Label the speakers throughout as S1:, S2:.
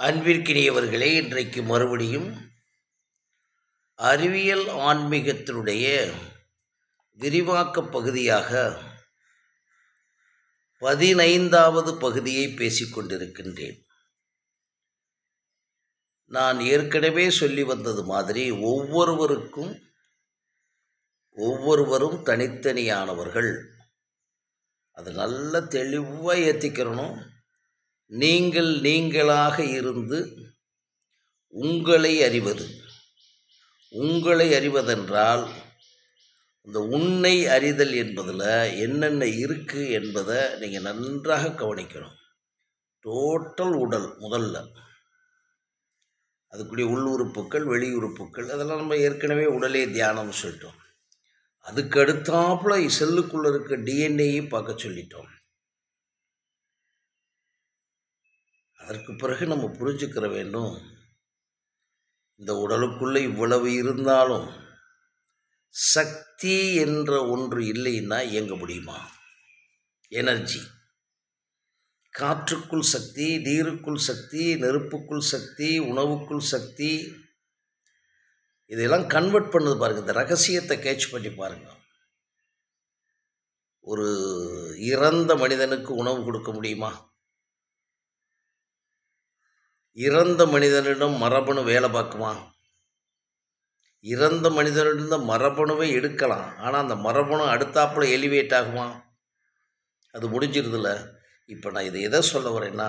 S1: அன்பிற்கினியவர்களே, இன்றைக்கு மறுபடியும் அறிவியல் ஆன்மீகத்தினுடைய விரிவாக்க பகுதியாக 15வது பகுதியை பேசிக்கொண்டிருக்கின்றேன். நான் ஏற்கனவே சொல்லி வந்தது மாதிரி ஒவ்வொருவரும் தனித்தனியானவர்கள். அது நல்ல தெளிவாக ஏற்றிக்கிறணும். நீங்களாக இருந்து உங்களை அறிவதென்றால் இந்த உன்னை அறிதல் என்பதில் என்னென்ன இருக்குது என்பதை நீங்கள் நன்றாக கவனிக்கணும். டோட்டல் உடல் முதல்ல, அதுக்குரிய உள் உறுப்புகள், வெளி உறுப்புகள், அதெல்லாம் நம்ம ஏற்கனவே உடலே தியானம் சொல்லிட்டோம். அதுக்கு அடுத்தாப்புல செல்லுக்குள்ளே இருக்க டிஎன்ஏயும் பார்க்க சொல்லிட்டோம். அதற்கு பிறகு நம்ம புரிஞ்சுக்கிற வேண்டும், இந்த உடலுக்குள்ளே இவ்வளவு இருந்தாலும் சக்தி என்ற ஒன்று இல்லைன்னா இயங்க முடியுமா? எனர்ஜி, காற்றுக்குள் சக்தி, நீருக்குள் சக்தி, நெருப்புக்குள் சக்தி, உணவுக்குள் சக்தி, இதெல்லாம் கன்வெர்ட் பண்ணது பாருங்கள். இந்த ரகசியத்தை கேட்ச் பண்ணி பாருங்கள். ஒரு இறந்த மனிதனுக்கு உணவு கொடுக்க முடியுமா? இறந்த மனிதனிடம் மரபணு வேலை பார்க்குமா? இறந்த மனிதனிடம் மரபணுவை எடுக்கலாம், ஆனால் அந்த மரபணு அடுத்தாப்புல எலிவேட் ஆகுமா? அது முடிஞ்சிருதுல்ல. இப்போ நான் இதை எதை சொல்ல வரேன்னா,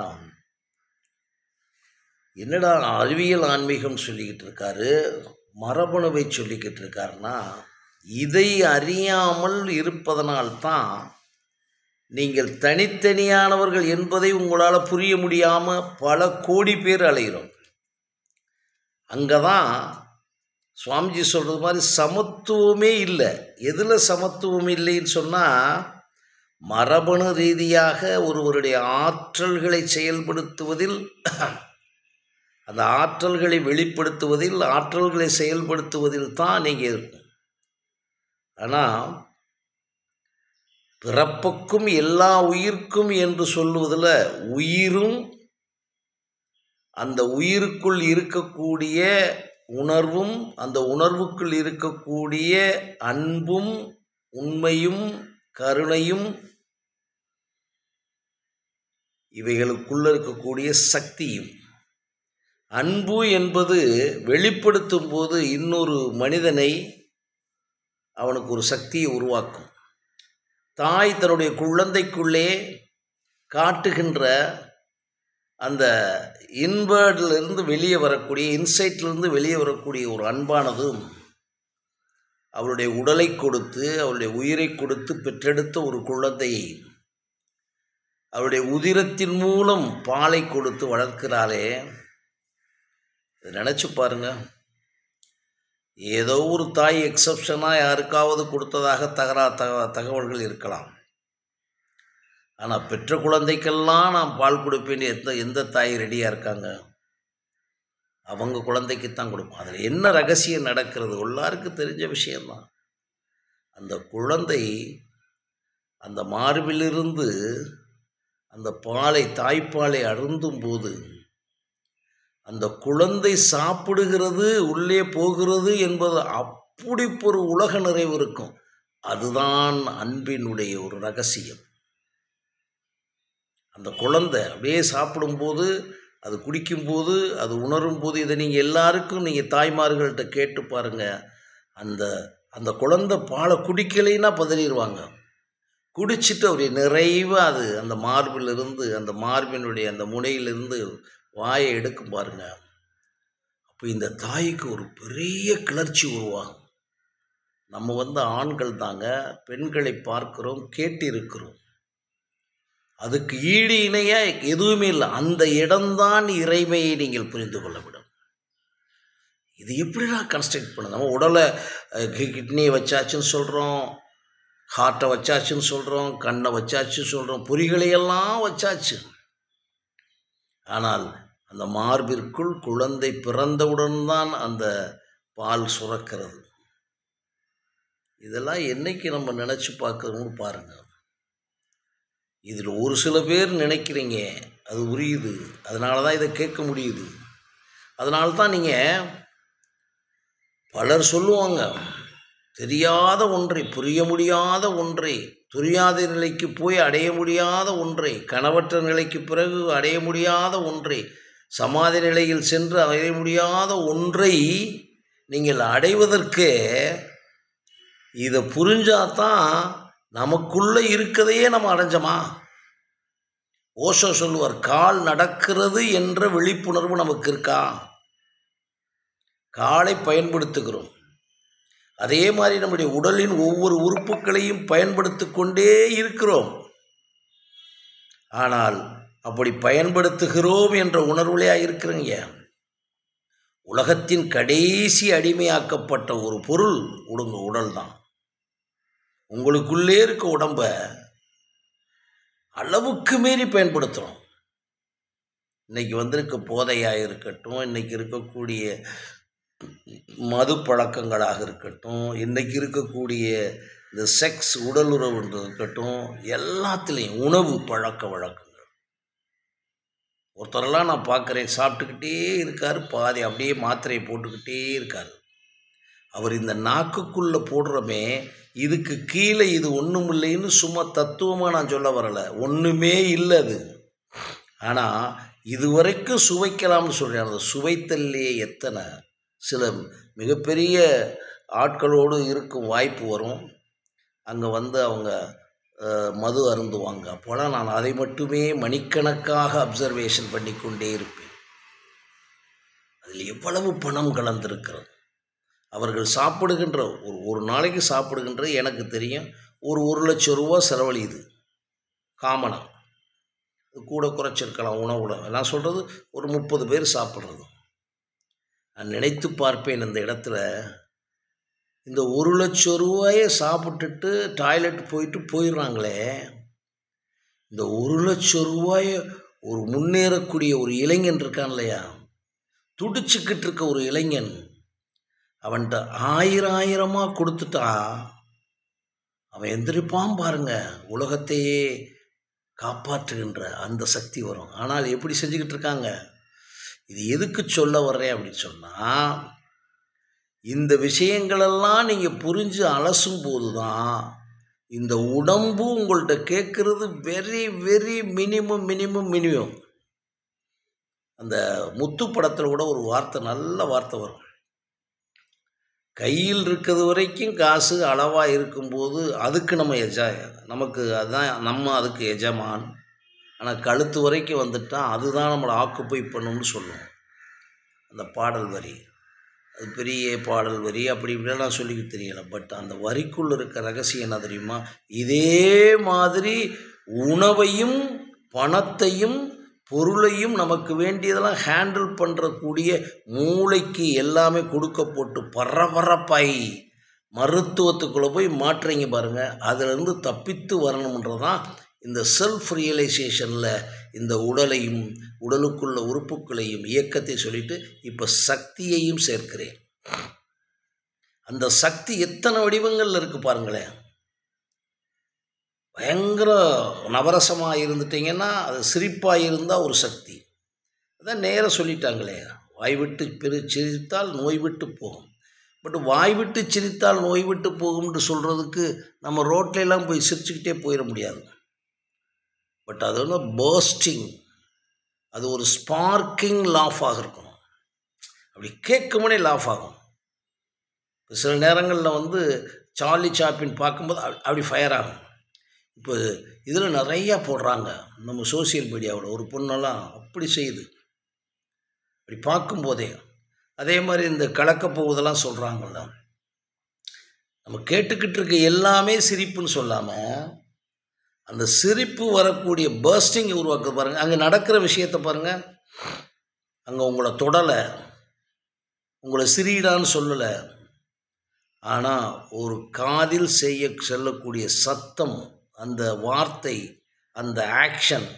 S1: என்னடா அறிவியல் ஆன்மீகம் சொல்லிக்கிட்டு இருக்காரு, மரபணுவை சொல்லிக்கிட்டு இருக்காருன்னா, இதை அறியாமல் இருப்பதனால்தான் நீங்கள் தனித்தனியானவர்கள் என்பதை உங்களால் புரிய முடியாமல் பல கோடி பேர் அலைகிறோம். அங்கே தான் சுவாமிஜி சொல்கிறது மாதிரி சமத்துவமே இல்லை. எதில் சமத்துவம் இல்லைன்னு சொன்னால், மரபணு ரீதியாக ஒருவருடைய ஆற்றல்களை செயல்படுத்துவதில், அந்த ஆற்றல்களை வெளிப்படுத்துவதில், ஆற்றல்களை செயல்படுத்துவதில் தான் நீங்கள் இருக்கும். ஆனால் பிறப்புக்கும் எல்லா உயிர்க்கும் என்று சொல்லுவதில் உயிரும் அந்த உயிருக்குள் இருக்கக்கூடிய உணர்வும், அந்த உணர்வுக்குள் இருக்கக்கூடிய அன்பும், உண்மையும், கருணையும், இவைகளுக்குள்ள இருக்கக்கூடிய சக்தியும். அன்பு என்பது வெளிப்படுத்தும் போது இன்னொரு மனிதனை, அவனுக்கு ஒரு சக்தியை உருவாக்கும். தாய் தன்னுடைய குழந்தைக்குள்ளே காட்டுகின்ற அந்த இன்வேர்டிலிருந்து வெளியே வரக்கூடிய, இன்சைட்லேருந்து வெளியே வரக்கூடிய ஒரு அன்பானதும், அவளுடைய உடலை கொடுத்து, அவளுடைய உயிரை கொடுத்து பெற்றெடுத்த ஒரு குழந்தையை அவருடைய உதிரத்தின் மூலம் பாலை கொடுத்து வளர்க்கிறாளே, இதை நினச்சி பாருங்க. ஏதோ ஒரு தாய் எக்ஸப்ஷனாக யாருக்காவது கொடுத்ததாக தகவல்கள் இருக்கலாம். ஆனால் பெற்ற குழந்தைக்கெல்லாம் நான் பால் கொடுப்பேன் எந்த தாய் ரெடியாக இருக்காங்க? அவங்க குழந்தைக்குத்தான் கொடுப்போம். அதில் என்ன ரகசியம் நடக்கிறது? எல்லாருக்கும் தெரிஞ்ச விஷயந்தான். அந்த குழந்தை அந்த மார்பிலிருந்து அந்த பாலை, தாய்ப்பாலை அருந்தும் போது, அந்த குழந்தை சாப்பிடுகிறது, உள்ளே போகிறது என்பது அப்படி ஒரு உலக நிறைவு இருக்கும். அதுதான் அன்பினுடைய ஒரு ரகசியம். அந்த குழந்தை அப்படியே சாப்பிடும்போது, அது குடிக்கும்போது, அது உணரும்போது, இதை நீங்கள் எல்லாருக்கும் நீங்கள் தாய்மார்கள்ட்ட கேட்டு பாருங்கள். அந்த குழந்தை பாலை குடிக்கலைன்னா பதறிடுவாங்க. குடிச்சிட்டு அவருடைய நிறைவாக அது அந்த மார்பிலிருந்து, அந்த மார்பினுடைய அந்த முனையிலிருந்து வாயை எடுக்கும் பாருங்க. அப்போ இந்த தாய்க்கு ஒரு பெரிய கிளர்ச்சி உருவாகும். நம்ம ஆண்கள் தாங்க பெண்களை பார்க்கிறோம், கேட்டிருக்கிறோம். அதுக்கு ஈடு இணையாக எதுவுமே இல்லை. அந்த இடம்தான் இறைமையை நீங்கள் புரிந்து கொள்ள விடும். இது எப்படிடா கன்ஸ்ட்ரக்ட் பண்ண? நம்ம உடலை கிட்னியை வச்சாச்சுன்னு சொல்கிறோம், ஹார்ட்டை வச்சாச்சுன்னு சொல்கிறோம், கண்ணை வச்சாச்சுன்னு சொல்கிறோம், பொறிகளையெல்லாம் வச்சாச்சு. ஆனால் அந்த மார்பிற்குள் குழந்தை பிறந்தவுடன் தான் அந்த பால் சுரக்கிறது. இதெல்லாம் என்னைக்கு நம்ம நினச்சி பார்க்கணும்னு பாருங்கள். இதில் ஒரு சில பேர் நினைக்கிறீங்க, அது உரியுது. அதனால தான் இதை கேட்க முடியுது. அதனால தான் நீங்கள் பலர் சொல்லுவாங்க, தெரியாத ஒன்றை, புரிய முடியாத ஒன்றை, துரியாத நிலைக்கு போய் அடைய முடியாத ஒன்றை, கனவற்ற நிலைக்கு பிறகு அடைய முடியாத ஒன்றை, சமாதி நிலையில் சென்று அடைய முடியாத ஒன்றை நீங்கள் அடைவதற்கு இதை புரிஞ்சாதான் நமக்குள்ளே இருக்கதையே நம்ம அடைஞ்சோமா. ஓஷோ சொல்லுவார், கால் நடக்கிறது என்ற விழிப்புணர்வு நமக்கு இருக்கா? காலை பயன்படுத்துகிறோம். அதே மாதிரி நம்முடைய உடலின் ஒவ்வொரு உறுப்புகளையும் பயன்படுத்தி கொண்டே இருக்கிறோம். ஆனால் அப்படி பயன்படுத்துகிறோம் என்ற உணர்வுலையா இருக்கிறீங்க? உலகத்தின் கடைசி அடிமையாக்கப்பட்ட ஒரு பொருள் உடல் தான். உங்களுக்குள்ளே இருக்க உடம்ப அளவுக்கு மீறி பயன்படுத்துகிறோம். இன்றைக்கி வந்திருக்க போதையாக இருக்கட்டும், இன்றைக்கி இருக்கக்கூடிய மது பழக்கங்களாக இருக்கட்டும், இன்றைக்கி இருக்கக்கூடிய இந்த செக்ஸ் உடல் உறவுன்றது இருக்கட்டும், எல்லாத்துலேயும் உணவு பழக்க வழக்கங்கள். ஒருத்தரெல்லாம் நான் பார்க்குறேன், சாப்பிட்டுக்கிட்டே இருக்கார், பாதி அப்படியே மாத்திரையை போட்டுக்கிட்டே இருக்கார். அவர் இந்த நாக்குக்குள்ளே போடுறமே, இதுக்கு கீழே இது ஒன்றும் இல்லைன்னு சும்மா தத்துவமாக நான் சொல்ல வரலை, ஒன்றுமே இல்லை அது. ஆனால் இதுவரைக்கும் சுவைக்கலாம்னு சொல்கிறேன். அந்த சுவைத்தல்லே எத்தனை சில மிகப்பெரிய ஆட்களோடு இருக்கும் வாய்ப்பு வரும். அங்கே வந்து அவங்க மது அருந்துவாங்க. அப்போலாம் நான் அதை மட்டுமே மணிக்கணக்காக அப்சர்வேஷன் பண்ணி கொண்டே இருப்பேன். அதில் எவ்வளவு பணம் கலந்திருக்கிறது. அவர்கள் சாப்பிடுகின்ற ஒரு நாளைக்கு சாப்பிடுகின்ற எனக்கு தெரியும் ஒரு 1,00,000 ரூபா செலவழியுது காமனாக. கூட குறைச்சிருக்கலாம் உணவுல. நான் சொல்கிறது ஒரு 30 பேர் சாப்பிட்றது. நான் நினைத்து பார்ப்பேன், இந்த இடத்துல இந்த 1,00,000 ரூபாயை சாப்பிட்டுட்டு டாய்லெட் போயிடுறாங்களே, இந்த 1,00,000 ரூபாயை ஒரு முன்னேறக்கூடிய ஒரு இளைஞன் இருக்கான் இல்லையா, துடிச்சுக்கிட்டு இருக்க ஒரு இளைஞன், அவன்கிட்ட 1000 கொடுத்துட்டா அவன் எந்திரிப்பான் பாருங்க. உலகத்தையே காப்பாற்றுகின்ற அந்த சக்தி வரும். ஆனால் எப்படி செஞ்சுக்கிட்டு இருக்காங்க? இது எதுக்கு சொல்ல வர்றேன் அப்படின்னு சொன்னால், இந்த விஷயங்களெல்லாம் நீங்கள் புரிஞ்சு அலசும் போது தான் இந்த உடம்பு உங்கள்கிட்ட கேட்குறது வெரி வெரி மினிமம். அந்த முத்து படத்தில் கூட ஒரு வார்த்தை, நல்ல வார்த்தை வரும், கையில் இருக்கிறது வரைக்கும் காசு அளவாக இருக்கும்போது அதுக்கு நமக்கு அதுதான் அதுக்கு எஜமான். ஆனால் கழுத்து வரைக்கும் வந்துட்டால் அதுதான் நம்மளை ஆக்குப்பை பண்ணணும்னு சொல்லுவோம் அந்த பாடல் வரி. அது பெரிய பாடல் வரி, அப்படி இப்படிலாம் சொல்லிக்க தெரியலை. பட் அந்த வரிக்குள்ளே இருக்க ரகசியம் என்ன தெரியுமா? இதே மாதிரி உணவையும் பணத்தையும் பொருளையும் நமக்கு வேண்டியதெல்லாம் ஹேண்டில் பண்ணுறக்கூடிய மூளைக்கு எல்லாமே கொடுக்க போட்டு பரபரப்பாய் மருத்துவத்துக்குள்ளே போய் மாற்றுறீங்க பாருங்கள். அதிலிருந்து தப்பித்து வரணுன்றதான் இந்த செல்ஃப் ரியலைசேஷனில் இந்த உடலையும் உடலுக்குள்ள உறுப்புகளையும் இயக்கத்தை சொல்லிட்டு இப்போ சக்தியையும் சேர்க்கிறேன். அந்த சக்தி எத்தனை வடிவங்களில் இருக்குது பாருங்களேன். பயங்கர நவரசமாக இருந்துட்டிங்கன்னா, அது சிரிப்பாக இருந்தால் ஒரு சக்தி. அதான் நேராக சொல்லிட்டாங்களே, வாய் விட்டு சிரித்தால் நோய் விட்டு போகும். பட் வாய் விட்டு சிரித்தால் நோய் விட்டு போகும்னு சொல்கிறதுக்கு நம்ம ரோட்லெலாம் போய் சிரிச்சுக்கிட்டே போயிட முடியாது. பட் அது ஒன்று பர்ஸ்டிங், அது ஒரு ஸ்பார்க்கிங் லாஃபாக இருக்கணும். அப்படி கேட்கும்போதே லாஃப் ஆகும். இப்போ சில நேரங்களில் வந்து சார்லி சாப்ளின் பார்க்கும்போது அப்படி ஃபயர் ஆகும். இப்போ இதில் நிறையா போடுறாங்க நம்ம சோசியல் மீடியாவில், ஒரு பொண்ணெல்லாம் அப்படி செய்யுது அப்படி பார்க்கும்போதே. அதே மாதிரி இந்த கலக்கப்போவதெல்லாம் சொல்கிறாங்கல்ல, நம்ம கேட்டுக்கிட்டு இருக்க எல்லாமே சிரிப்புன்னு சொல்லாமல் அந்த சிரிப்பு வரக்கூடிய பர்ஸ்டிங் உருவாக்க பாருங்கள். அங்கே நடக்கிற விஷயத்தை பாருங்கள். அங்கே உங்களை தொடலை, உங்களை சிரிடான்னு சொல்லலை, ஆனால் ஒரு காதில் செல்லக்கூடிய சத்தம், அந்த வார்த்தை, அந்த ஆக்ஷன்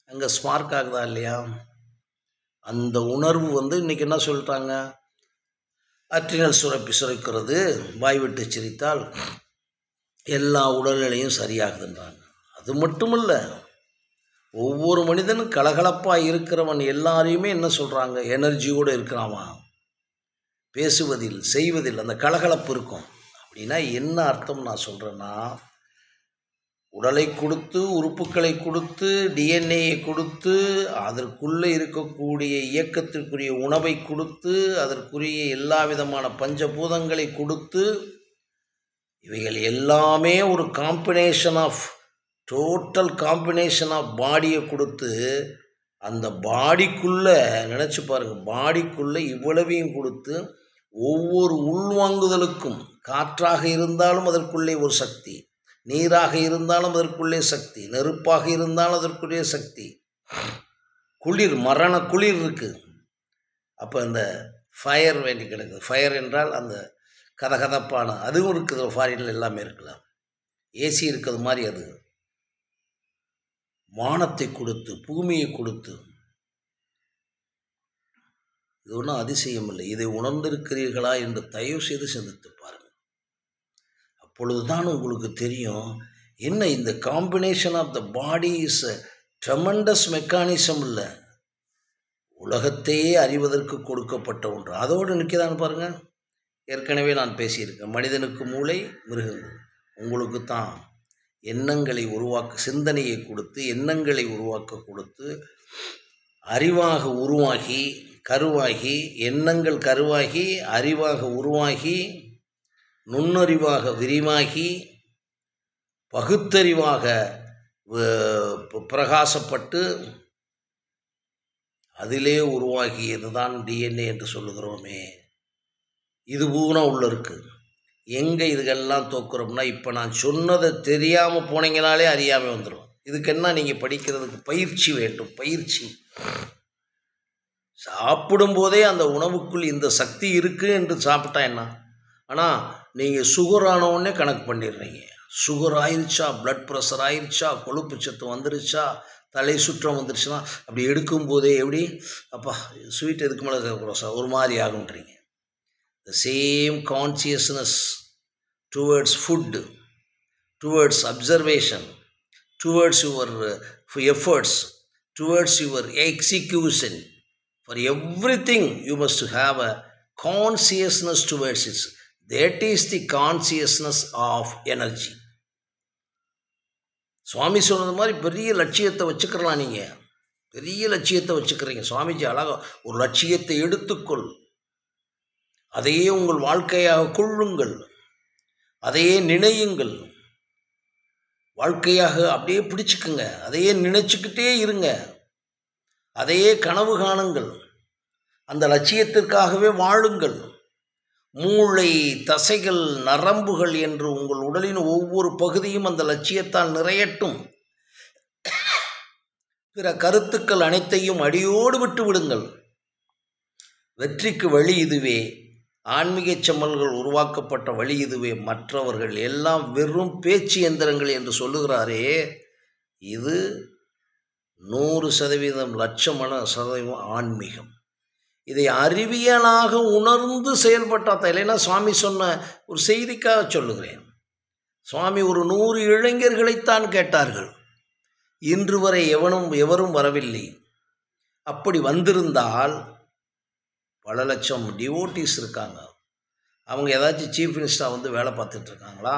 S1: அங்கே ஸ்பார்க் ஆகுதா இல்லையா? அந்த உணர்வு வந்து இன்றைக்கி என்ன சொல்லிட்டாங்க, அட்ரினல் சுரக்கிறது, வாய் விட்டு சிரித்தால் எல்லா உடல்நிலையும் சரியாகுதுன்றாங்க. அது மட்டும் இல்லை, ஒவ்வொரு மனிதனும் கலகலப்பாக இருக்கிறவன் எல்லாரையுமே என்ன சொல்கிறாங்க, எனர்ஜியோடு இருக்கிறாமா, பேசுவதில் செய்வதில் அந்த கலகலப்பு இருக்கும். அப்படின்னா என்ன அர்த்தம் நான் சொல்கிறேன்னா, உடலை கொடுத்து உறுப்புகளை கொடுத்து டிஎன்ஏயை கொடுத்து அதற்குள்ளே இருக்கக்கூடிய இயக்கத்திற்குரிய உணவை கொடுத்து அதற்குரிய எல்லா விதமான பஞ்சபூதங்களை கொடுத்து இவைகள் எல்லாமே ஒரு combination of total combination of பாடியை கொடுத்து அந்த பாடிக்குள்ளே நினச்சி பாருங்கள், பாடிக்குள்ளே இவ்வளவையும் கொடுத்து ஒவ்வொரு உள்வாங்குதலுக்கும் காற்றாக இருந்தாலும் அதற்குள்ளே ஒரு சக்தி, நீராக இருந்தாலும் அதற்குள்ளே சக்தி, நெருப்பாக இருந்தாலும் அதற்குள்ளே சக்தி, குளிர் மரண குளிர் இருக்குது. அப்போ அந்த ஃபயர் வேண்டி கிடக்குது. ஃபயர் என்றால் அந்த கதகதப்பான அதுவும் இருக்குது. ஃபாரினில் எல்லாமே இருக்கலாம். ஏசி இருக்கிறது மாதிரி அது வானத்தை கொடுத்து பூமியை கொடுத்து. இது ஒன்றும் அதிசயம் இல்லை. இதை உணர்ந்திருக்கிறீர்களா என்று தயவு செய்து சிந்தித்து பாருங்கள். அப்பொழுதுதான் உங்களுக்கு தெரியும் என்ன இந்த combination of the body is tremendous mechanism. இல்லை, உலகத்தையே அறிவதற்கு கொடுக்கப்பட்ட ஒன்று. அதோடு நிற்கதான்னு பாருங்கள். ஏற்கனவே நான் பேசியிருக்கேன், மனிதனுக்கு மூளை, மிருகங்கள். உங்களுக்கு தான் எண்ணங்களை உருவாக்க, சிந்தனையை கொடுத்து எண்ணங்களை உருவாக்க கொடுத்து அறிவாக உருவாகி கருவாகி, எண்ணங்கள் கருவாகி அறிவாக உருவாகி நுண்ணறிவாக விரிவாகி பகுத்தறிவாக பிரகாசப்பட்டு அதிலே உருவாகியது தான் டிஎன்ஏ என்று சொல்லுகிறோமே. இது பூரா உள்ள இருக்குது. எங்கே இதுக்கெல்லாம் தோக்குறோம்னா, இப்போ நான் சொன்னதை தெரியாமல் போனீங்கனாலே அறியாமல் வந்துடும். இதுக்கு என்ன, நீங்கள் படிக்கிறதுக்கு பயிற்சி வேண்டும். பயிற்சி. சாப்பிடும்போதே அந்த உணவுக்குள் இந்த சக்தி இருக்குது என்று சாப்பிட்டா என்ன. ஆனால் நீங்கள் சுகர் ஆனவுடனே கணக்கு பண்ணிடுறீங்க. சுகர் ஆயிடுச்சா, ப்ளட் ப்ரெஷர் ஆயிடுச்சா, கொழுப்பு சத்து வந்துருச்சா, தலை சுற்றம் வந்துருச்சுன்னா அப்படி எடுக்கும்போதே எப்படி அப்பா ஸ்வீட் எதுக்கு மேலே சாப்பிட்றோம் ஒரு மாதிரி ஆகுன்றீங்க. The same consciousness towards food, towards observation, towards your efforts, towards your execution, for everything you must have a consciousness towards it. That is the consciousness of energy. சுவாமி சொன்னது மாதிரி பெரிய லட்சியத்தை வச்சுக்கலாம். நீங்கள் பெரிய லட்சியத்தை வச்சுக்கிறீங்க. சுவாமிஜி அழகாக ஒரு லட்சியத்தை எடுத்துக்கொள், அதையே உங்கள் வாழ்க்கையாக கொள்ளுங்கள், அதையே நினையுங்கள், வாழ்க்கையாக அப்படியே பிடிச்சிக்குங்க, அதையே நினைச்சுக்கிட்டே இருங்க, அதையே கனவு காணுங்கள், அந்த லட்சியத்திற்காகவே வாழுங்கள். மூளை, தசைகள், நரம்புகள் என்று உங்கள் உடலின் ஒவ்வொரு பகுதியும் அந்த லட்சியத்தால் நிறையட்டும். பிற கருத்துக்கள் அனைத்தையும் அடியோடு விட்டு விடுங்கள். வெற்றிக்கு வழி இதுவே. ஆன்மீக செம்மல்கள் உருவாக்கப்பட்ட வழி இதுவே. மற்றவர்கள் எல்லாம் வெறும் பேச்சு எந்திரங்கள் என்று சொல்லுகிறாரே, இது 100% லட்சமான சதவீதம் ஆன்மீகம். இதை அறிவியலாக உணர்ந்து செயல்பட்டால் தான். இல்லைன்னா சுவாமி சொன்ன ஒரு செய்திக்காக சொல்லுகிறேன். சுவாமி ஒரு 100 இளைஞர்களைத்தான் கேட்டார்கள். இன்று வரை எவரும் வரவில்லை. அப்படி வந்திருந்தால் பல லட்சம் டிவோட்டிஸ் இருக்காங்க. அவங்க ஏதாச்சும் சீஃப் மினிஸ்டராக வந்து வேலை பார்த்துட்ருக்காங்களா?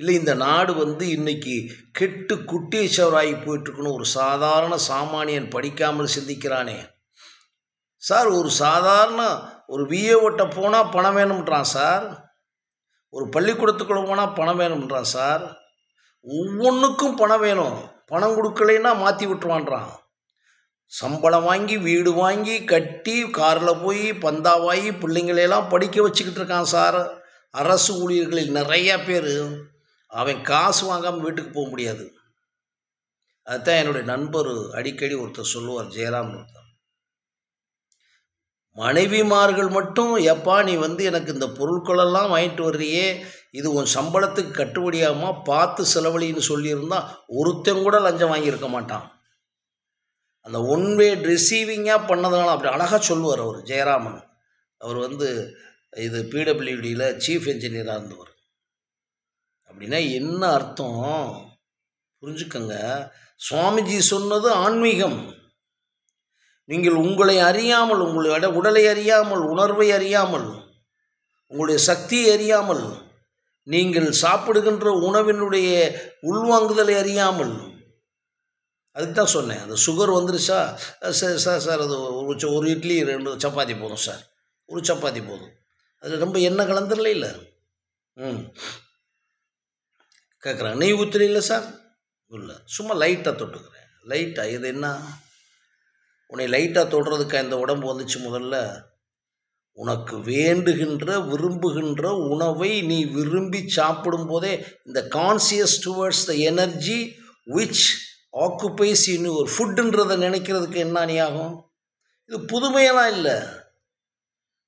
S1: இல்லை இந்த நாடு இன்னைக்கு கெட்டு குட்டீஸ்வராகி போயிட்டுருக்குன்னு ஒரு சாதாரண சாமானியன் படிக்காமல் சிந்திக்கிறானே. சார், ஒரு சாதாரண ஒரு விஏஓட்ட போனால் பணம் வேணும்ன்றான் சார். ஒரு பள்ளிக்கூடத்துக்குள்ளே போனால் பணம் வேணும்ன்றான் சார். ஒவ்வொன்றுக்கும் பணம் வேணும். பணம் கொடுக்கலைன்னா மாற்றி விட்டுருவான்றான். சம்பளம் வாங்கி வீடு வாங்கி கட்டி காரில் போய் பந்தாவாகி பிள்ளைங்களெல்லாம் படிக்க வச்சுக்கிட்டு இருக்கான் சார். அரசு ஊழியர்களில் நிறையா பேர் அவன் காசு வாங்காமல் வீட்டுக்கு போக முடியாது. அதுதான் என்னுடைய நண்பர் அடிக்கடி ஒருத்தர் சொல்லுவார், ஜெயராம் ஒருத்தர். மனைவிமார்கள் மட்டும் எப்பா நீ எனக்கு இந்த பொருட்களெல்லாம் வாங்கிட்டு வர்றியே, இது உன் சம்பளத்துக்கு கட்டுப்படியாகுமா, பார்த்து செலவழின்னு சொல்லியிருந்தால் ஒருத்தன் கூட லஞ்சம் வாங்கியிருக்க மாட்டான். அந்த ஒன்வே ரிசீவிங்காக பண்ணதுனால அப்படி அழகாக சொல்லுவார் அவர், ஜெயராமன். அவர் இது பிடபிள்யூடியில் சீஃப் என்ஜினியராக இருந்தவர். அப்படின்னா என்ன அர்த்தம் புரிஞ்சுக்கங்க. சுவாமிஜி சொன்னது ஆன்மீகம். நீங்கள் உங்களை அறியாமல், உங்களுடைய உடலை அறியாமல், உணர்வை அறியாமல், உங்களுடைய சக்தியை அறியாமல், நீங்கள் சாப்பிடுகின்ற உணவினுடைய உள்வாங்குதலை அறியாமல், அதுக்கு தான் சொன்னேன். அந்த சுகர் வந்துருச்சா, சார் சார் அது ஒரு இட்லி 2 சப்பாத்தி போதும் சார், ஒரு சப்பாத்தி போதும், அதில் ரொம்ப எண்ணெய் கலந்துடல இல்லை கேட்குறாங்க. நெய் ஊற்றுல இல்லை சார், இல்லை சும்மா லைட்டாக தொட்டுக்கிறேன். லைட்டாக இது என்ன, உன்னை லைட்டாக தொடுறதுக்கு இந்த உடம்பு வந்துச்சு. முதல்ல உனக்கு வேண்டுகின்ற விரும்புகின்ற உணவை நீ விரும்பி சாப்பிடும் போதே இந்த conscious towards the energy which occupies in ஒரு ஃபுட்டுன்றதை நினைக்கிறதுக்கு என்ன நீ ஆகும்? இது புதுமையெல்லாம் இல்லை.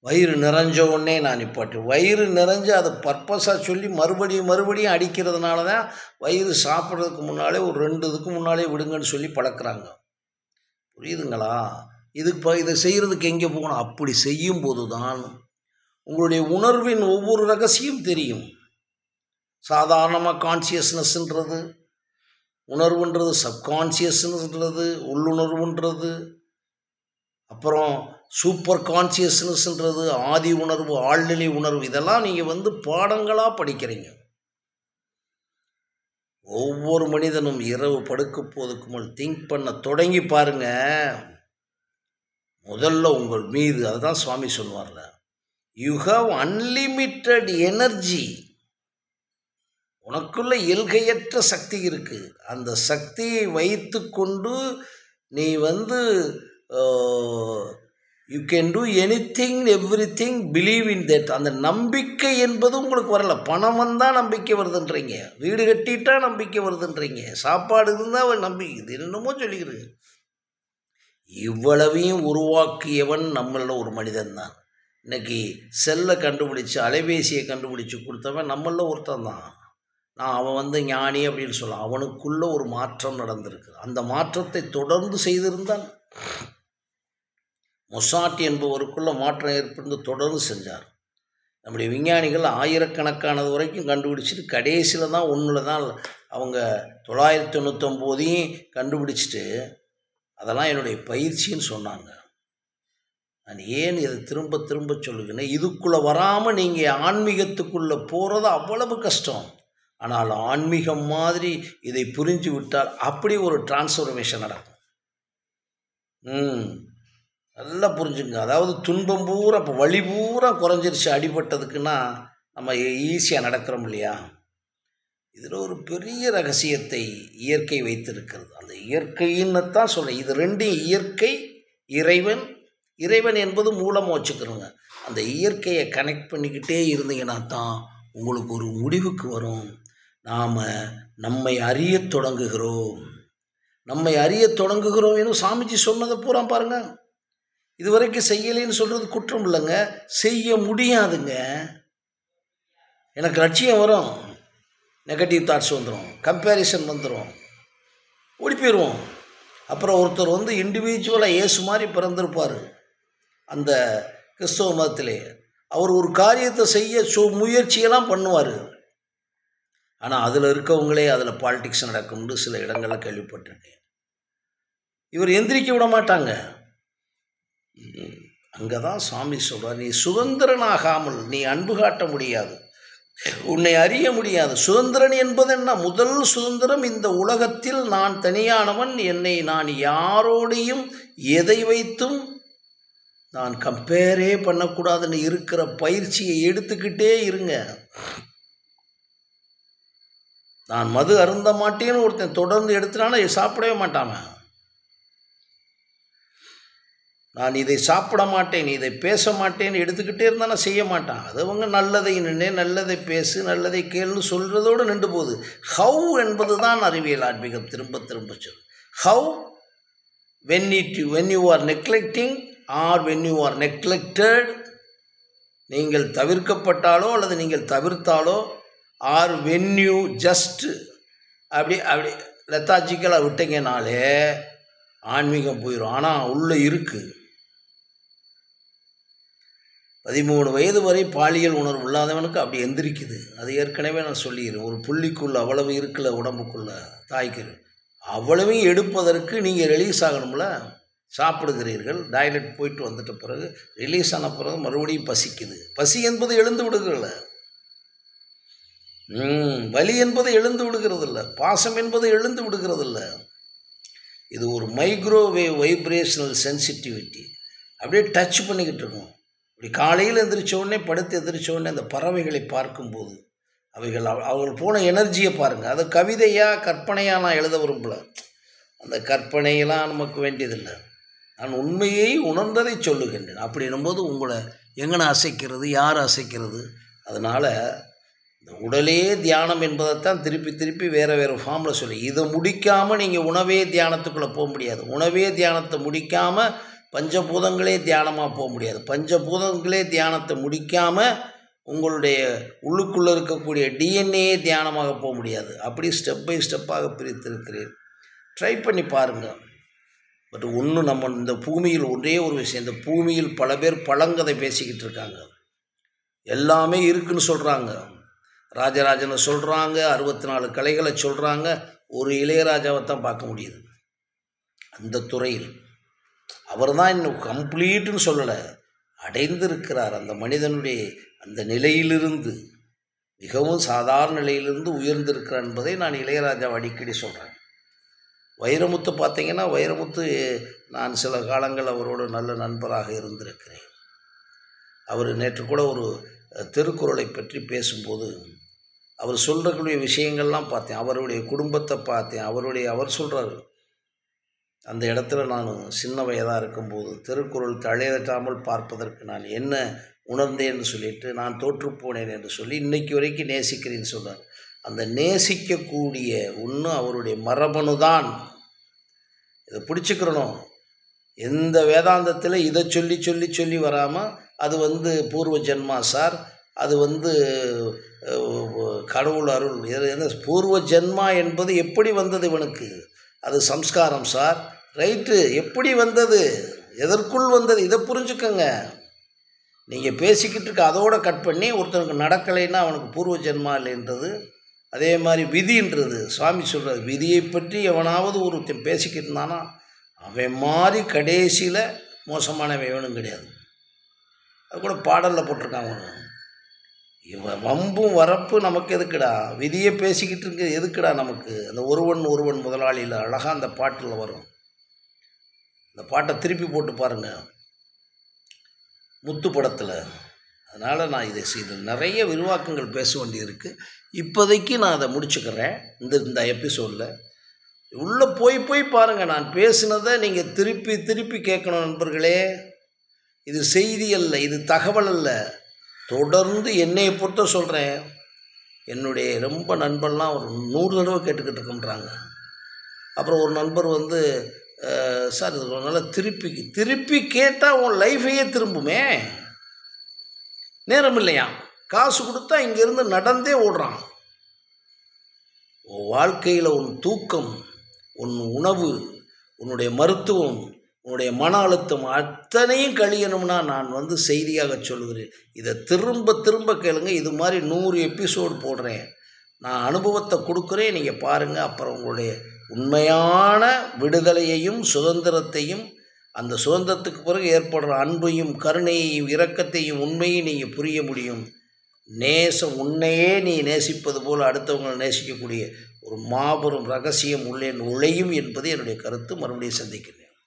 S1: வயிறு நிறைஞ்ச உடனே நான் நிப்பாட்டு, வயிறு நிறைஞ்சு அதை பர்பஸாக சொல்லி மறுபடியும் அடிக்கிறதுனால தான் வயிறு சாப்பிட்றதுக்கு முன்னாலே ஒரு 2 இதுக்கு முன்னாலே விடுங்கன்னு சொல்லி பழக்கிறாங்க. புரியுதுங்களா? இதை செய்கிறதுக்கு எங்கே போகணும்? அப்படி செய்யும்போது தான் உங்களுடைய உணர்வின் ஒவ்வொரு ரகசியம் தெரியும். சாதாரணமாக கான்சியஸ்னஸ்ன்றது, உணர்வுன்றது, சப்கான்சியஸ்ன்றது, உள்ளுணர்வுன்றது, அப்புறம் சூப்பர் கான்சியஸ்னஸ்ன்றது, ஆதி உணர்வு, ஆழ்நிலை உணர்வு, இதெல்லாம் நீங்கள் பாடங்களாக படிக்கிறீங்க. ஒவ்வொரு மனிதனும் இரவு படுக்க போதுக்கு முன் திங்க் பண்ண தொடங்கி பாருங்க. முதல்ல உங்கள் மீது, அதுதான் சுவாமி சொல்லுவார்ல, யூ ஹாவ் அன்லிமிட்டெட் எனர்ஜி. உனக்குள்ள எல்கையற்ற சக்தி இருக்குது. அந்த சக்தியை வைத்து கொண்டு நீ you can do anything everything, believe in that. அந்த நம்பிக்கை என்பது உங்களுக்கு வரல. பணம் வந்தால் நம்பிக்கை வருதுன்றீங்க, வீடு கட்டிட்டா நம்பிக்கை வருதுன்றீங்க, சாப்பாடு இருந்தால் நம்பிக்கை, இது என்னமோ சொல்லிக்கிறது. இவ்வளவையும் உருவாக்கியவன் நம்மள ஒரு மனிதன் தான். இன்றைக்கி செல்லை கண்டுபிடிச்சி, அலைபேசியை கண்டுபிடிச்சி கொடுத்தவன் நம்மள ஒருத்தன் தான். அவன் ஞானி அப்படின்னு சொல்லலாம். அவனுக்குள்ள ஒரு மாற்றம் நடந்திருக்கு. அந்த மாற்றத்தை தொடர்ந்து செய்திருந்தான். மொசாட் என்பவருக்குள்ள மாற்றம் ஏற்பட்டு தொடர்ந்து செஞ்சார். நம்முடைய விஞ்ஞானிகள் ஆயிரக்கணக்கானது வரைக்கும் கண்டுபிடிச்சிட்டு கடைசியில் தான் ஒன்றில் தான் அவங்க 999 கண்டுபிடிச்சிட்டு அதெல்லாம் என்னுடைய பயிற்சின்னு சொன்னாங்க. நான் ஏன் இதை திரும்ப திரும்ப சொல்லுகிறேன், இதுக்குள்ளே வராமல் நீங்கள் ஆன்மீகத்துக்குள்ளே போகிறது அவ்வளவு கஷ்டம். ஆனால் ஆன்மீகம் மாதிரி இதை புரிஞ்சு விட்டால் அப்படி ஒரு டிரான்ஸ்ஃபர்மேஷன் நடக்கும். நல்லா புரிஞ்சுங்க. அதாவது துன்பம் பூரா, இப்போ வலி பூரா குறைஞ்சிருச்சு அடிபட்டதுக்குன்னா நம்ம ஈஸியாக நடக்கிறோம் இல்லையா? இதில் ஒரு பெரிய ரகசியத்தை இயற்கை வைத்திருக்கிறது. அந்த இயற்கைன்னு தான் சொல்கிறேன். இது 2 இயற்கை, இறைவன். இறைவன் என்பது மூலமாக வச்சுக்கிறோங்க. அந்த இயற்கையை கனெக்ட் பண்ணிக்கிட்டே இருந்தீங்கன்னா தான் உங்களுக்கு ஒரு முடிவுக்கு வரும். நாம் நம்மை அறிய தொடங்குகிறோம். நம்மை அறிய தொடங்குகிறோம் என்று சாமிஜி சொன்னதை பூரா பாருங்கள். இதுவரைக்கும் செய்யலைன்னு சொல்கிறது குற்றம் இல்லைங்க, செய்ய முடியாதுங்க. எனக்கு லட்சியம் வரும், நெகட்டிவ் தாட்ஸ் வந்துடும், கம்பேரிசன் வந்துடும், ஓடி போயிடுவோம். அப்புறம் ஒருத்தர் இண்டிவிஜுவலாக இயேசு மாதிரி பிறந்திருப்பார் அந்த கிறிஸ்தவ மதத்திலே. அவர் ஒரு காரியத்தை செய்ய முயற்சியெல்லாம் பண்ணுவார். ஆனால் அதில் இருக்கவங்களே அதில் பாலிடிக்ஸ் நடக்கும்னு சில இடங்களில் கேள்விப்பட்டிருக்கேன். இவர் எந்திரிக்க விட மாட்டாங்க. அங்கே தான் சாமி சொல்கிறார், நீ சுதந்திரனாகாமல் நீ அன்பு காட்ட முடியாது, உன்னை அறிய முடியாது. சுதந்திரன் என்பது என்ன? முதல் சுதந்திரம், இந்த உலகத்தில் நான் தனியானவன், என்னை நான் யாரோடையும் எதை வைத்தும் நான் கம்பேரே பண்ணக்கூடாதுன்னு இருக்கிற பயிற்சியை எடுத்துக்கிட்டே இருங்க. நான் மது அருந்த மாட்டேன்னு ஒருத்தன் தொடர்ந்து எடுத்துனால சாப்பிடவே மாட்டான். நான் இதை சாப்பிட மாட்டேன், இதை பேச மாட்டேன்னு எடுத்துக்கிட்டே இருந்தால் நான் செய்ய மாட்டான். அது அவங்க நல்லதை நின்று, நல்லதை பேசு, நல்லதை கேள்னு சொல்கிறதோடு நின்று போகுது. ஹவு என்பது தான் அறிவியல் ஆன்மீகம் திரும்ப திரும்ப சொல். How when you are neglecting or when you are neglected, நீங்கள் தவிர்க்கப்பட்டாலோ அல்லது நீங்கள் தவிர்த்தாலோ, ஆர் when you just அப்படி லெத்தாஜிக்கலாக விட்டீங்கனாலே ஆன்மீகம் போயிடும். ஆனால் உள்ளே இருக்குது. 13 வயது வரை பாலியல் உணர்வு இல்லாதவனுக்கு அப்படி எந்திரிக்குது. அது ஏற்கனவே நான் சொல்லிடுறேன். ஒரு புள்ளிக்குள்ளே அவ்வளவு இருக்கல உடம்புக்குள்ளே தாய்க்கு. அவ்வளவையும் எடுப்பதற்கு நீங்கள் ரிலீஸ் ஆகணும்ல. சாப்பிடுகிறீர்கள், டாய்லெட் போயிட்டு வந்துட்ட பிறகு ரிலீஸ் ஆன பிறகு மறுபடியும் பசிக்குது. பசி என்பது எழுந்து விடுகிறதில்ல, வலி என்பது எழுந்து விடுகிறதில்ல, பாசம் என்பது எழுந்து விடுகிறதில்ல. இது ஒரு மைக்ரோவேவ் வைப்ரேஷனல் சென்சிட்டிவிட்டி. அப்படியே டச் பண்ணிக்கிட்டு இருக்கும். இப்படி காலையில் எந்திரிச்ச உடனே, படுத்து எந்திரிச்ச உடனே அந்த பறவைகளை பார்க்கும்போது அவர்கள் போன எனர்ஜியை பாருங்கள். அது கவிதையாக கற்பனையாக நான் எழுத விரும்பல. அந்த கற்பனையெல்லாம் நமக்கு வேண்டியதில்லை. நான் உண்மையை உணர்ந்ததை சொல்லுகின்றேன். அப்படின்னும்போது உங்களை எங்கன அசைக்கிறது, யார் அசைக்கிறது? அதனால் இந்த உடலே தியானம் என்பதைத்தான் திருப்பி திருப்பி வேறு வேறு ஃபார்மில் சொல்லி, இதை முடிக்காமல் நீங்கள் உணவே தியானத்துக்குள்ளே போக முடியாது. உணவே தியானத்தை முடிக்காமல் பஞ்சபூதங்களே தியானமாக போக முடியாது. பஞ்சபூதங்களே தியானத்தை முடிக்காமல் உங்களுடைய உள்ளுக்குள்ளே இருக்கக்கூடிய டிஎன்ஏ தியானமாக போக முடியாது. அப்படி ஸ்டெப் பை ஸ்டெப்பாக பிரித்திருக்கிறேன். ட்ரை பண்ணி பாருங்கள். பட் ஒன்று, நம்ம இந்த பூமியில் ஒரே ஒரு விஷயம், இந்த பூமியில் பல பேர் பழங்கதை பேசிக்கிட்டு இருக்காங்க. எல்லாமே இருக்குன்னு சொல்கிறாங்க. ராஜராஜனை சொல்கிறாங்க, 64 கலைகளை சொல்கிறாங்க. ஒரு இளையராஜாவை தான் பார்க்க முடியுது அந்த துறையில். அவர் தான் இன்னும் கம்ப்ளீட்டுன்னு சொல்லலை, அடைந்திருக்கிறார். அந்த மனிதனுடைய அந்த நிலையிலிருந்து, மிகவும் சாதாரண நிலையிலிருந்து உயர்ந்திருக்கிறார் என்பதை நான் இளையராஜாவை அடிக்கடி சொல்கிறேன். வைரமுத்து பார்த்தீங்கன்னா, வைரமுத்து நான் சில காலங்கள் அவரோடு நல்ல நண்பராக இருந்திருக்கிறேன். அவர் நேற்று கூட ஒரு திருக்குறளை பற்றி பேசும்போது அவர் சொல்கிறக்கூடிய விஷயங்கள்லாம் பார்த்தேன். அவருடைய குடும்பத்தை பார்த்தேன். அவர் சொல்கிறார், அந்த இடத்துல நான் சின்ன வயதாக இருக்கும்போது திருக்குறள் தழையற்றாமல் பார்ப்பதற்கு நான் என்ன உணர்ந்தேன்னு சொல்லிட்டு, நான் தோற்றுப்போனேன் என்று சொல்லி இன்றைக்கு வரைக்கும் நேசிக்கிறேன்னு சொன்னார். அந்த நேசிக்கக்கூடிய ஒன்று அவருடைய மரபணு தான். இதை பிடிச்சிக்கிறணும். எந்த வேதாந்தத்தில் இதை சொல்லி சொல்லி சொல்லி வராமல், அது பூர்வ ஜென்மா சார், அது கடவுள் அருள். என்ன பூர்வ ஜென்மா என்பது எப்படி வந்தது இவனுக்கு? அது சம்ஸ்காரம் சார். ரைட்டு, எப்படி வந்தது, எதற்குள் வந்தது, இதை புரிஞ்சுக்கங்க. நீங்கள் பேசிக்கிட்டு இருக்க அதோடு கட் பண்ணி ஒருத்தனுக்கு நடக்கலைன்னா அவனுக்கு பூர்வ ஜென்மா இல்லைன்றது. அதே மாதிரி விதின்றது, சுவாமி சொல்கிறது, விதியை பற்றி எவனாவது ஒருத்தன் பேசிக்கிட்டு இருந்தானா அவன் மாதிரி கடைசியில் மோசமானவன் வேணும் கிடையாது. அது கூட பாடலில் போட்டிருக்காங்க. இவன் வம்பும் வரப்பு நமக்கு எதுக்குடா, விதியை பேசிக்கிட்டு இருக்கு எதுக்குடா நமக்கு? அந்த ஒருவன் முதலாளியில் அழகாக அந்த பாட்டில் வரும். அந்த பாட்டை திருப்பி போட்டு பாருங்கள், முத்து படத்தில். அதனால் நான் இதை செய்து நிறைய விரிவாக்கங்கள் பேச வேண்டியிருக்கு. இப்போதைக்கு நான் அதை முடிச்சுக்கிறேன். இந்த எபிசோடில் உள்ளே போய் பாருங்கள். நான் பேசினதை நீங்கள் திருப்பி திருப்பி கேட்கணும் நண்பர்களே. இது செய்தி அல்ல, இது தகவல் அல்ல. தொடர்ந்து என்னையை பொறுத்த சொல்கிறேன். என்னுடைய ரொம்ப நண்பர்லாம் ஒரு 100 தடவை கேட்டுக்கிட்டு இருக்கோன்றாங்க. அப்புறம் ஒரு நண்பர் சார் இது நல்லா திருப்பி கேட்டால் உன் லைஃபையே திரும்புமே. நேரம் இல்லையா, காசு கொடுத்தா இங்கேருந்து நடந்தே ஓடுறான். உன் வாழ்க்கையில் உன் தூக்கம், உன் உணவு, உன்னுடைய மருத்துவம், உன்னுடைய மன அழுத்தம் அத்தனையும் கழியணும்னா நான் செய்தியாக சொல்லுகிறேன். இதை திரும்ப திரும்ப கேளுங்க. இது மாதிரி 100 எபிசோடு போடுறேன். நான் அனுபவத்தை கொடுக்குறேன், நீங்கள் பாருங்கள். அப்புறம் உங்களுடைய உண்மையான விடுதலையையும் சுதந்திரத்தையும், அந்த சுதந்திரத்துக்கு பிறகு ஏற்படுற அன்பையும் கருணையையும் இரக்கத்தையும் உண்மையும் நீங்கள் புரிய முடியும். நேசம், உன்னையே நீ நேசிப்பது போல் அடுத்தவங்களை நேசிக்கக்கூடிய ஒரு மாபெரும் ரகசியம் உள்ளே நுழையும் என்பது என்னுடைய கருத்து. மறுபடியும் சந்திக்கிறேன்.